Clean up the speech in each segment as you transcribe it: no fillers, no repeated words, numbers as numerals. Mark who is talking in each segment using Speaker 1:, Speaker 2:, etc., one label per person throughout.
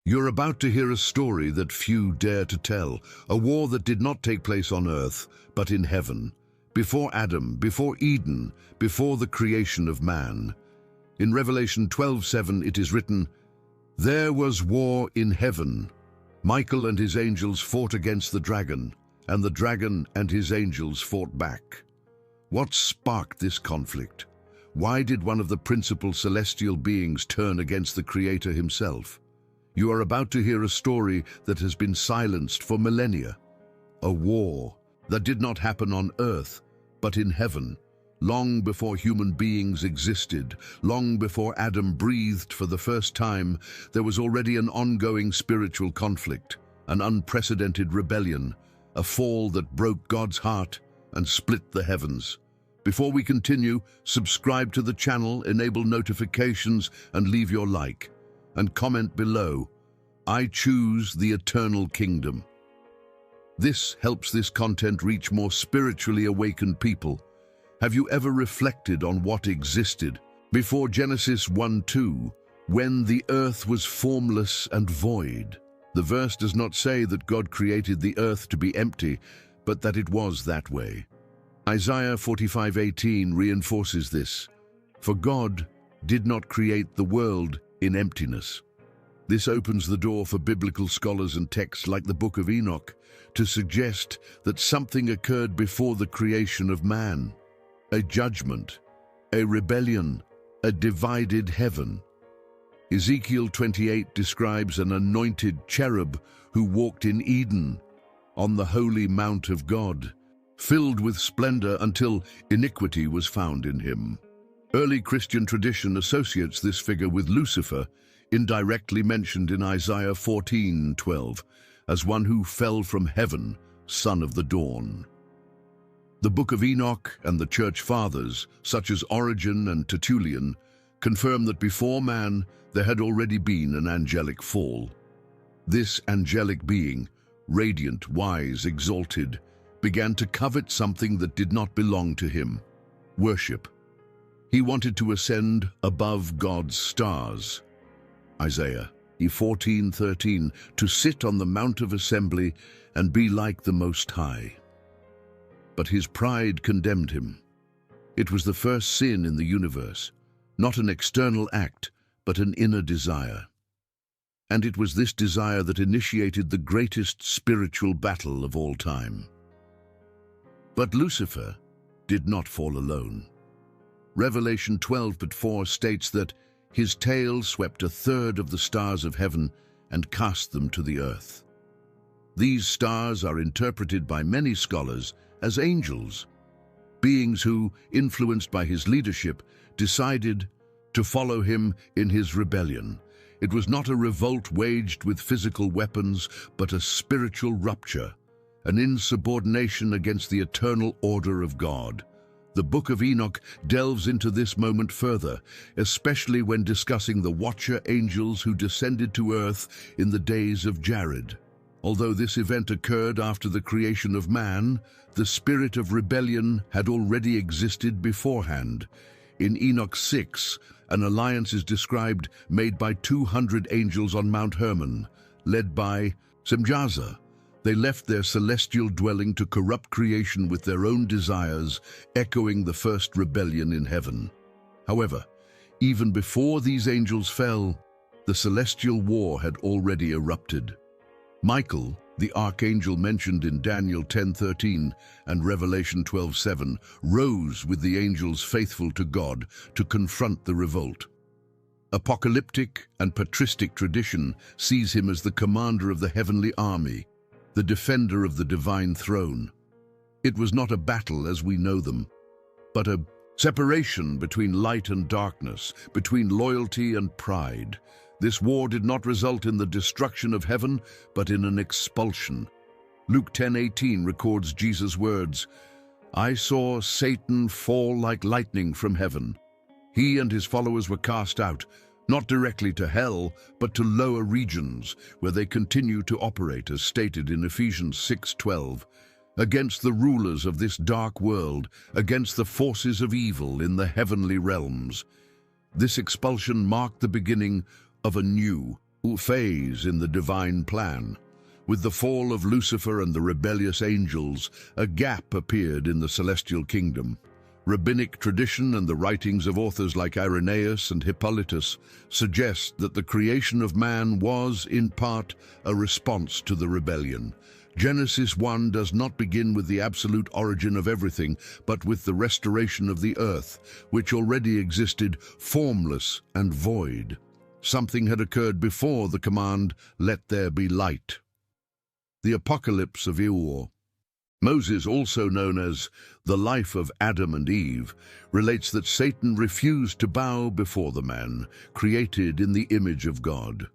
Speaker 1: You're about to hear a story that few dare to tell, a war that did not take place on earth, but in heaven, before Adam, before Eden, before the creation of man. In Revelation 12:7 it is written, "There was war in heaven. Michael and his angels fought against the dragon, and the dragon and his angels fought back." What sparked this conflict? Why did one of the principal celestial beings turn against the Creator himself? You are about to hear a story that has been silenced for millennia. A war that did not happen on earth, but in heaven. Long before human beings existed, long before Adam breathed for the first time, there was already an ongoing spiritual conflict, an unprecedented rebellion, a fall that broke God's heart and split the heavens. Before we continue, subscribe to the channel, enable notifications, and leave your like. And comment below, "I choose the eternal kingdom." This helps this content reach more spiritually awakened people. Have you ever reflected on what existed before Genesis 1:2, when the earth was formless and void? The verse does not say that God created the earth to be empty, but that it was that way. Isaiah 45:18 reinforces this. For God did not create the world in emptiness. This opens the door for biblical scholars and texts like the Book of Enoch to suggest that something occurred before the creation of man. A judgment, a rebellion, a divided heaven. Ezekiel 28 describes an anointed cherub who walked in Eden, on the holy mount of God, filled with splendor until iniquity was found in him. Early Christian tradition associates this figure with Lucifer, indirectly mentioned in Isaiah 14:12, as one who fell from heaven, son of the dawn. The Book of Enoch and the Church Fathers, such as Origen and Tertullian, confirm that before man there had already been an angelic fall. This angelic being, radiant, wise, exalted, began to covet something that did not belong to him: worship. He wanted to ascend above God's stars. Isaiah 14:13, to sit on the Mount of Assembly and be like the Most High. But his pride condemned him. It was the first sin in the universe, not an external act, but an inner desire. And it was this desire that initiated the greatest spiritual battle of all time. But Lucifer did not fall alone. Revelation 12:4 states that his tail swept a third of the stars of heaven and cast them to the earth. These stars are interpreted by many scholars as angels, beings who, influenced by his leadership, decided to follow him in his rebellion. It was not a revolt waged with physical weapons, but a spiritual rupture, an insubordination against the eternal order of God. The Book of Enoch delves into this moment further, especially when discussing the watcher angels who descended to earth in the days of Jared. Although this event occurred after the creation of man, the spirit of rebellion had already existed beforehand. In Enoch 6, an alliance is described made by 200 angels on Mount Hermon, led by Semjaza. They left their celestial dwelling to corrupt creation with their own desires, echoing the first rebellion in heaven. However, even before these angels fell, the celestial war had already erupted. Michael, the archangel mentioned in Daniel 10:13 and Revelation 12:7, rose with the angels faithful to God to confront the revolt. Apocalyptic and patristic tradition sees him as the commander of the heavenly army, the defender of the divine throne. It was not a battle as we know them, but a separation between light and darkness, between loyalty and pride. This war did not result in the destruction of heaven, but in an expulsion. Luke 10:18 records Jesus' words, "I saw Satan fall like lightning from heaven. He and his followers were cast out, not directly to hell, but to lower regions, where they continue to operate, as stated in Ephesians 6:12, against the rulers of this dark world, against the forces of evil in the heavenly realms." This expulsion marked the beginning of a new phase in the divine plan. With the fall of Lucifer and the rebellious angels, a gap appeared in the celestial kingdom. Rabbinic tradition and the writings of authors like Irenaeus and Hippolytus suggest that the creation of man was, in part, a response to the rebellion. Genesis 1 does not begin with the absolute origin of everything, but with the restoration of the earth, which already existed formless and void. Something had occurred before the command, "Let there be light." The Apocalypse of Eur. Moses, also known as the life of Adam and Eve, relates that Satan refused to bow before the man, created in the image of God.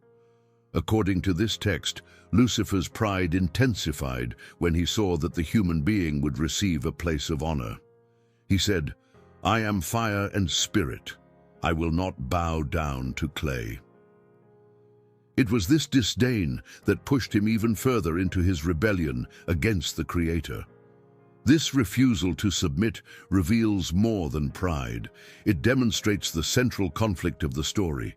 Speaker 1: According to this text, Lucifer's pride intensified when he saw that the human being would receive a place of honor. He said, "I am fire and spirit. I will not bow down to clay." It was this disdain that pushed him even further into his rebellion against the Creator. This refusal to submit reveals more than pride. It demonstrates the central conflict of the story: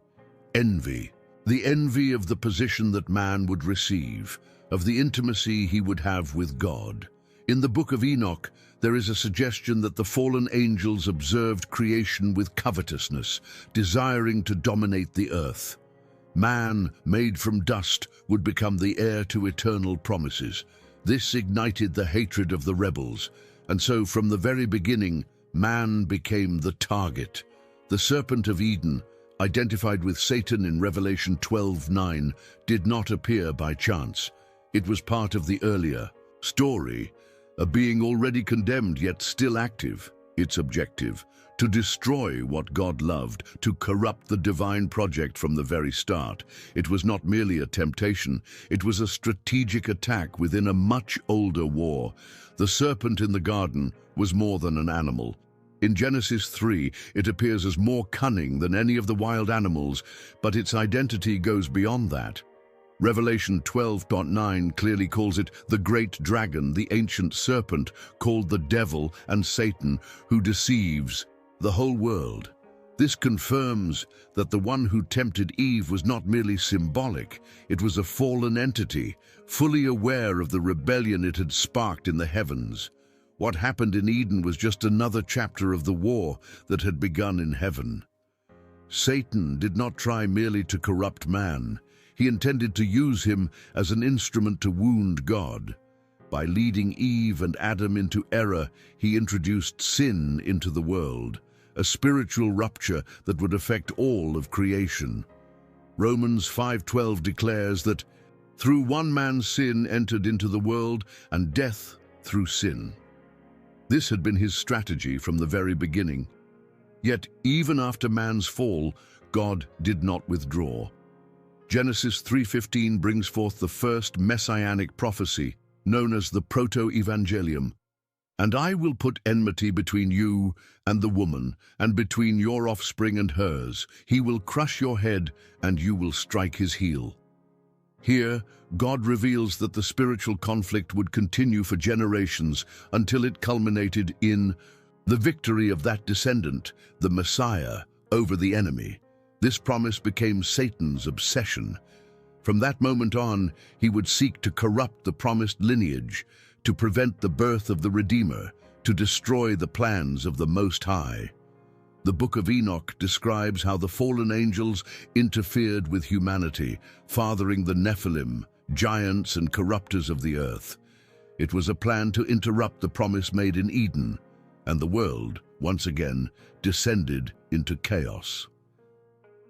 Speaker 1: envy. The envy of the position that man would receive, of the intimacy he would have with God. In the book of Enoch, there is a suggestion that the fallen angels observed creation with covetousness, desiring to dominate the earth. Man, made from dust, would become the heir to eternal promises. This ignited the hatred of the rebels, and so from the very beginning, man became the target. The serpent of Eden, identified with Satan in Revelation 12:9, did not appear by chance. It was part of the earlier story, a being already condemned yet still active. Its objective: to destroy what God loved, to corrupt the divine project from the very start. It was not merely a temptation, it was a strategic attack within a much older war. The serpent in the garden was more than an animal. In Genesis 3, it appears as more cunning than any of the wild animals, but its identity goes beyond that. Revelation 12:9 clearly calls it the great dragon, the ancient serpent, called the devil and Satan, who deceives the whole world. This confirms that the one who tempted Eve was not merely symbolic, it was a fallen entity, fully aware of the rebellion it had sparked in the heavens. What happened in Eden was just another chapter of the war that had begun in heaven. Satan did not try merely to corrupt man. He intended to use him as an instrument to wound God. By leading Eve and Adam into error, he introduced sin into the world, a spiritual rupture that would affect all of creation. Romans 5:12 declares that through one man's sin entered into the world, and death through sin. This had been his strategy from the very beginning. Yet, even after man's fall, God did not withdraw. Genesis 3:15 brings forth the first messianic prophecy, known as the Proto-Evangelium. "And I will put enmity between you and the woman, and between your offspring and hers. He will crush your head, and you will strike his heel." Here, God reveals that the spiritual conflict would continue for generations until it culminated in the victory of that descendant, the Messiah, over the enemy. This promise became Satan's obsession. From that moment on, he would seek to corrupt the promised lineage, to prevent the birth of the Redeemer, to destroy the plans of the Most High. The Book of Enoch describes how the fallen angels interfered with humanity, fathering the Nephilim, giants and corruptors of the earth. It was a plan to interrupt the promise made in Eden, and the world, once again, descended into chaos.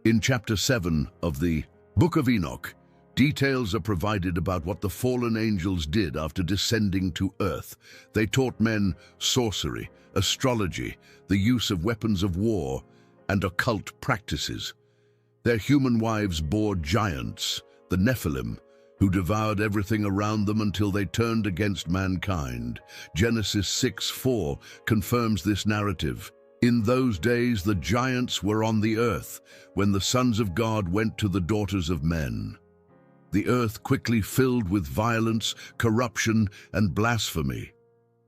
Speaker 1: In chapter 7 of the Book of Enoch, details are provided about what the fallen angels did after descending to earth. They taught men sorcery, astrology, the use of weapons of war, and occult practices. Their human wives bore giants, the Nephilim, who devoured everything around them until they turned against mankind. Genesis 6:4 confirms this narrative. "In those days the giants were on the earth, when the sons of God went to the daughters of men. The earth quickly filled with violence, corruption, and blasphemy."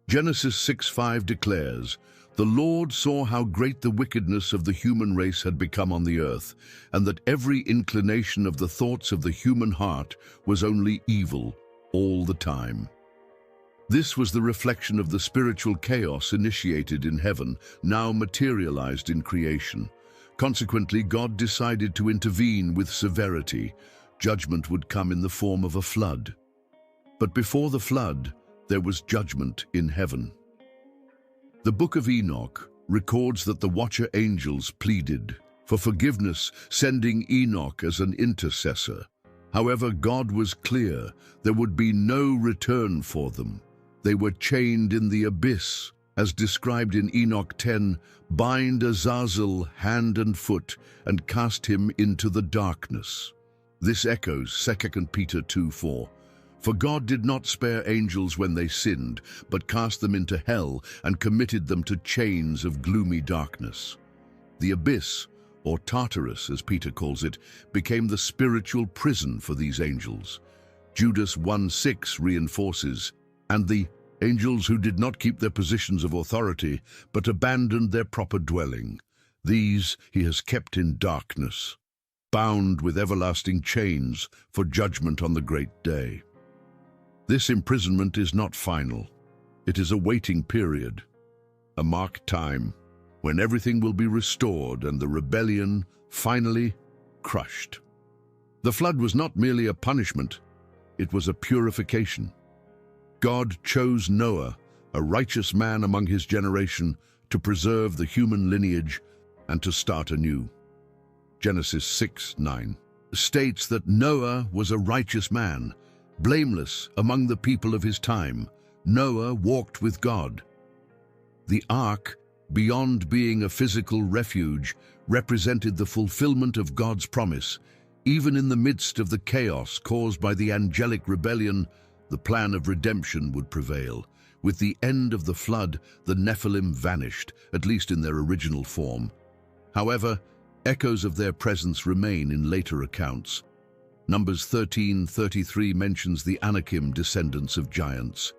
Speaker 1: Genesis 6:5 declares, The Lord saw how great the wickedness of the human race had become on the earth, and that every inclination of the thoughts of the human heart was only evil all the time. This was the reflection of the spiritual chaos initiated in heaven, now materialized in creation. Consequently, God decided to intervene with severity. Judgment would come in the form of a flood. But before the flood, there was judgment in heaven. The book of Enoch records that the watcher angels pleaded for forgiveness, sending Enoch as an intercessor. However, God was clear there would be no return for them. They were chained in the abyss, as described in Enoch 10, bind Azazel hand and foot and cast him into the darkness. This echoes 2 Peter 2:4. For God did not spare angels when they sinned, but cast them into hell and committed them to chains of gloomy darkness. The abyss, or Tartarus as Peter calls it, became the spiritual prison for these angels. Judas 1:6 reinforces, and the angels who did not keep their positions of authority, but abandoned their proper dwelling, these he has kept in darkness, bound with everlasting chains for judgment on the great day. This imprisonment is not final. It is a waiting period, a marked time, when everything will be restored and the rebellion finally crushed. The flood was not merely a punishment, it was a purification. God chose Noah, a righteous man among his generation, to preserve the human lineage and to start anew. Genesis 6:9 states that Noah was a righteous man, blameless among the people of his time. Noah walked with God. The ark, beyond being a physical refuge, represented the fulfillment of God's promise. Even in the midst of the chaos caused by the angelic rebellion, the plan of redemption would prevail. With the end of the flood, the Nephilim vanished, at least in their original form. However, echoes of their presence remain in later accounts. Numbers 13:33 mentions the Anakim, descendants of giants.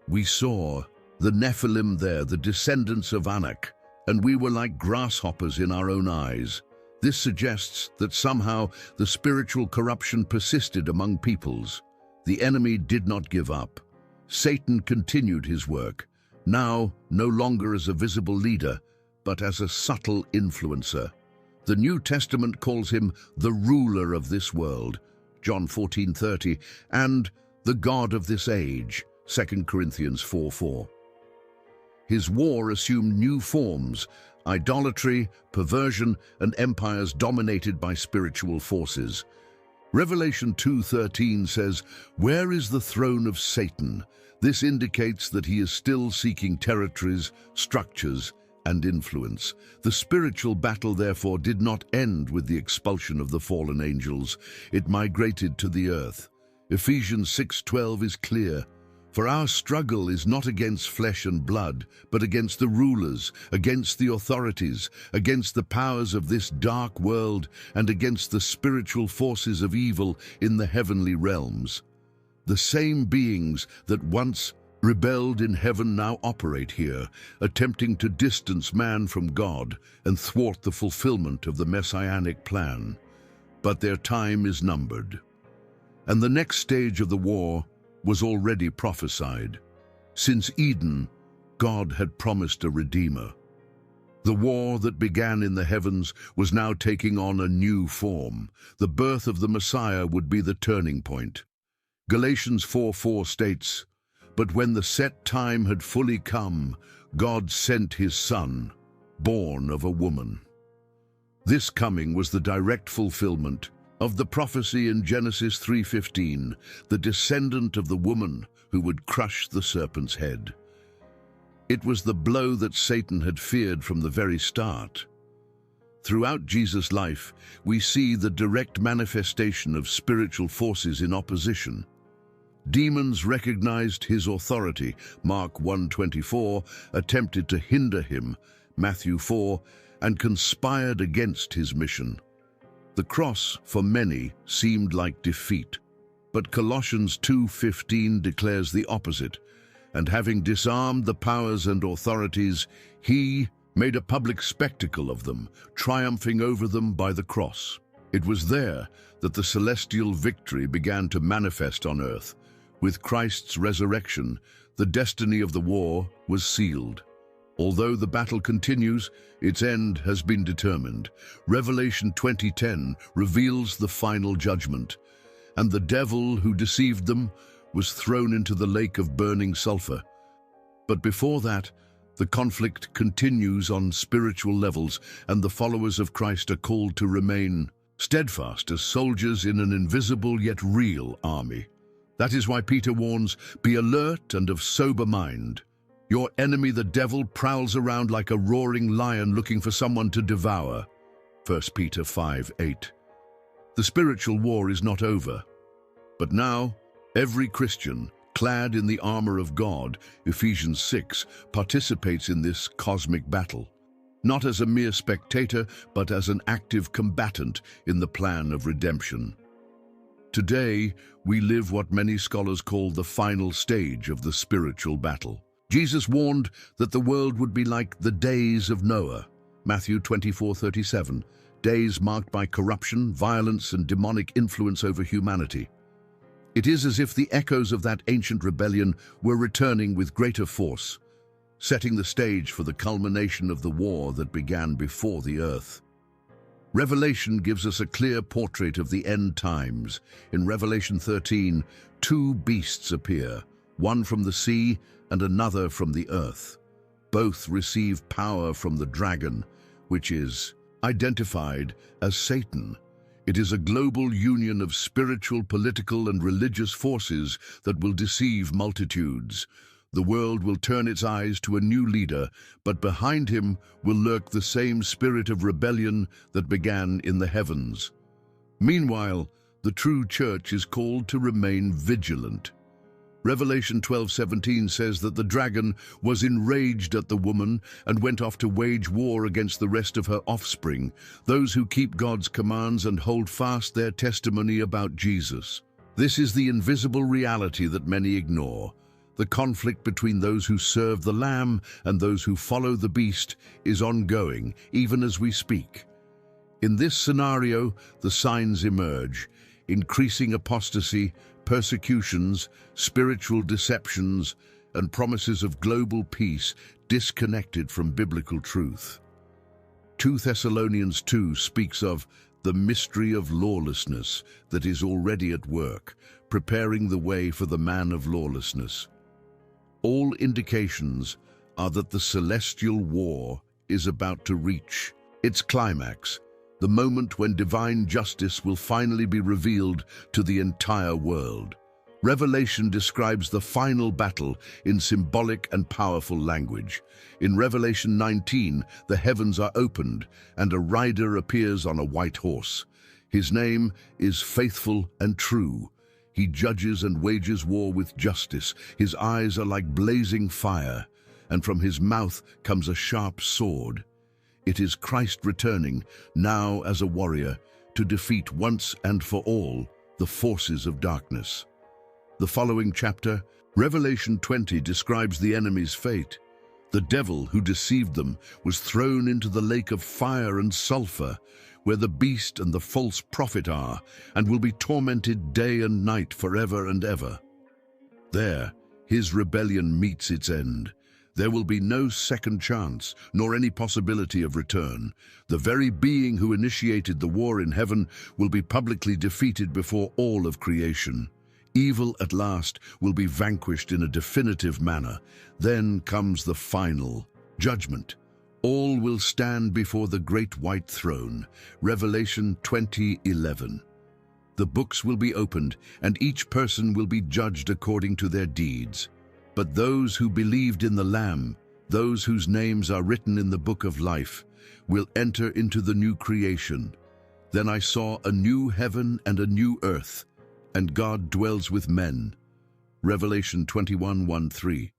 Speaker 1: We saw the Nephilim there, the descendants of Anak, and we were like grasshoppers in our own eyes. This suggests that somehow the spiritual corruption persisted among peoples. The enemy did not give up. Satan continued his work, now no longer as a visible leader, but as a subtle influencer. The New Testament calls him the ruler of this world, John 14:30, and the God of this age, 2 Corinthians 4:4. His war assumed new forms: idolatry, perversion, and empires dominated by spiritual forces. Revelation 2:13 says, "Where is the throne of Satan?" This indicates that he is still seeking territories, structures, and influence. The spiritual battle, therefore, did not end with the expulsion of the fallen angels. It migrated to the earth. Ephesians 6:12 is clear. For our struggle is not against flesh and blood, but against the rulers, against the authorities, against the powers of this dark world, and against the spiritual forces of evil in the heavenly realms. The same beings that once rebelled in heaven now operate here, attempting to distance man from God and thwart the fulfillment of the messianic plan. But their time is numbered. And the next stage of the war was already prophesied. Since Eden, God had promised a Redeemer. The war that began in the heavens was now taking on a new form. The birth of the Messiah would be the turning point. Galatians 4:4 states, "But when the set time had fully come, God sent his Son, born of a woman." This coming was the direct fulfillment of the prophecy in Genesis 3:15, the descendant of the woman who would crush the serpent's head. It was the blow that Satan had feared from the very start. Throughout Jesus' life, we see the direct manifestation of spiritual forces in opposition. Demons recognized his authority, Mark 1:24, attempted to hinder him, Matthew 4, and conspired against his mission. The cross, for many, seemed like defeat, but Colossians 2:15 declares the opposite. And having disarmed the powers and authorities, he made a public spectacle of them, triumphing over them by the cross. It was there that the celestial victory began to manifest on earth. With Christ's resurrection, the destiny of the war was sealed. Although the battle continues, its end has been determined. Revelation 20:10 reveals the final judgment. And the devil who deceived them was thrown into the lake of burning sulfur. But before that, the conflict continues on spiritual levels, and the followers of Christ are called to remain steadfast as soldiers in an invisible yet real army. That is why Peter warns, "Be alert and of sober mind. Your enemy, the devil, prowls around like a roaring lion looking for someone to devour." 1 Peter 5:8. The spiritual war is not over. But now, every Christian, clad in the armor of God, Ephesians 6, participates in this cosmic battle, not as a mere spectator, but as an active combatant in the plan of redemption. Today, we live what many scholars call the final stage of the spiritual battle. Jesus warned that the world would be like the days of Noah, Matthew 24:37, days marked by corruption, violence, and demonic influence over humanity. It is as if the echoes of that ancient rebellion were returning with greater force, setting the stage for the culmination of the war that began before the earth. Revelation gives us a clear portrait of the end times. In Revelation 13, two beasts appear, one from the sea and another from the earth. Both receive power from the dragon, which is identified as Satan. It is a global union of spiritual, political, and religious forces that will deceive multitudes. The world will turn its eyes to a new leader, but behind him will lurk the same spirit of rebellion that began in the heavens. Meanwhile, the true church is called to remain vigilant. Revelation 12:17 says that the dragon was enraged at the woman and went off to wage war against the rest of her offspring, those who keep God's commands and hold fast their testimony about Jesus. This is the invisible reality that many ignore. The conflict between those who serve the Lamb and those who follow the beast is ongoing, even as we speak. In this scenario, the signs emerge: increasing apostasy, persecutions, spiritual deceptions, and promises of global peace disconnected from biblical truth. 2 Thessalonians 2 speaks of the mystery of lawlessness that is already at work, preparing the way for the man of lawlessness. All indications are that the celestial war is about to reach its climax, the moment when divine justice will finally be revealed to the entire world. Revelation describes the final battle in symbolic and powerful language. In Revelation 19, the heavens are opened, and a rider appears on a white horse. His name is Faithful and True. He judges and wages war with justice. His eyes are like blazing fire, and from his mouth comes a sharp sword. It is Christ returning, now as a warrior, to defeat once and for all the forces of darkness. The following chapter, Revelation 20, describes the enemy's fate. The devil who deceived them was thrown into the lake of fire and sulfur, where the beast and the false prophet are, and will be tormented day and night forever and ever. There, his rebellion meets its end. There will be no second chance, nor any possibility of return. The very being who initiated the war in heaven will be publicly defeated before all of creation. Evil at last will be vanquished in a definitive manner. Then comes the final judgment. All will stand before the great white throne. Revelation 20:11. The books will be opened, and each person will be judged according to their deeds. But those who believed in the Lamb, those whose names are written in the book of life, will enter into the new creation. Then I saw a new heaven and a new earth, and God dwells with men. Revelation 21:1-3.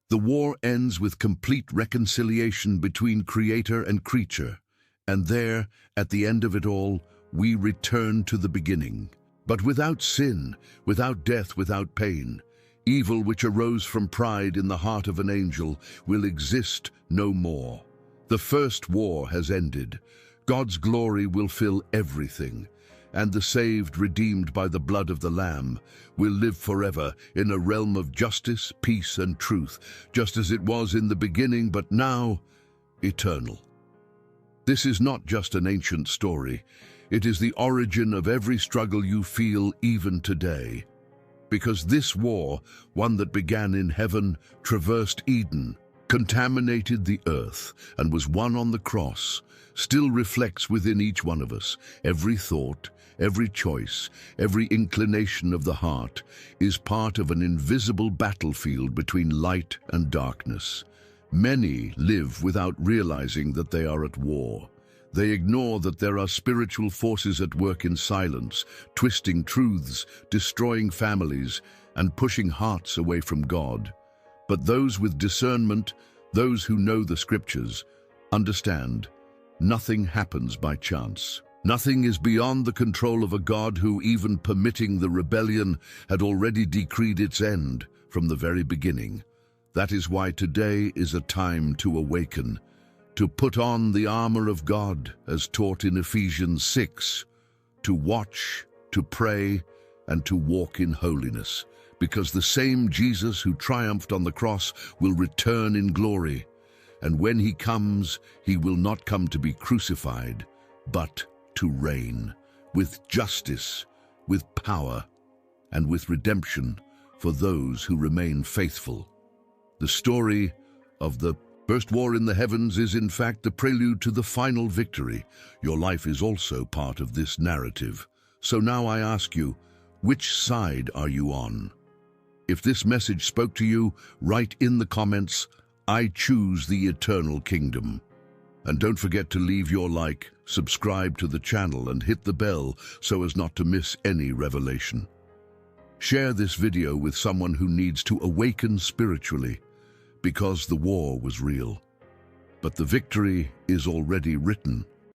Speaker 1: The war ends with complete reconciliation between Creator and creature, and there, at the end of it all, we return to the beginning. But without sin, without death, without pain. Evil which arose from pride in the heart of an angel will exist no more. The first war has ended. God's glory will fill everything, and the saved, redeemed by the blood of the Lamb, will live forever in a realm of justice, peace, and truth, just as it was in the beginning, but now eternal. This is not just an ancient story. It is the origin of every struggle you feel even today. Because this war, one that began in heaven, traversed Eden, contaminated the earth, and was won on the cross, still reflects within each one of us. Every thought, every choice, every inclination of the heart is part of an invisible battlefield between light and darkness. Many live without realizing that they are at war. They ignore that there are spiritual forces at work in silence, twisting truths, destroying families, and pushing hearts away from God. But those with discernment, those who know the scriptures, understand nothing happens by chance. Nothing is beyond the control of a God who, even permitting the rebellion, had already decreed its end from the very beginning. That is why today is a time to awaken, to put on the armor of God, as taught in Ephesians 6, to watch, to pray, and to walk in holiness, because the same Jesus who triumphed on the cross will return in glory. And when he comes, he will not come to be crucified, but to reign, with justice, with power, and with redemption for those who remain faithful. The story of the First war in the heavens is in fact the prelude to the final victory. Your life is also part of this narrative. So now I ask you, which side are you on? If this message spoke to you, write in the comments, "I choose the eternal kingdom." And don't forget to leave your like, subscribe to the channel, and hit the bell so as not to miss any revelation. Share this video with someone who needs to awaken spiritually, because the war was real, but the victory is already written.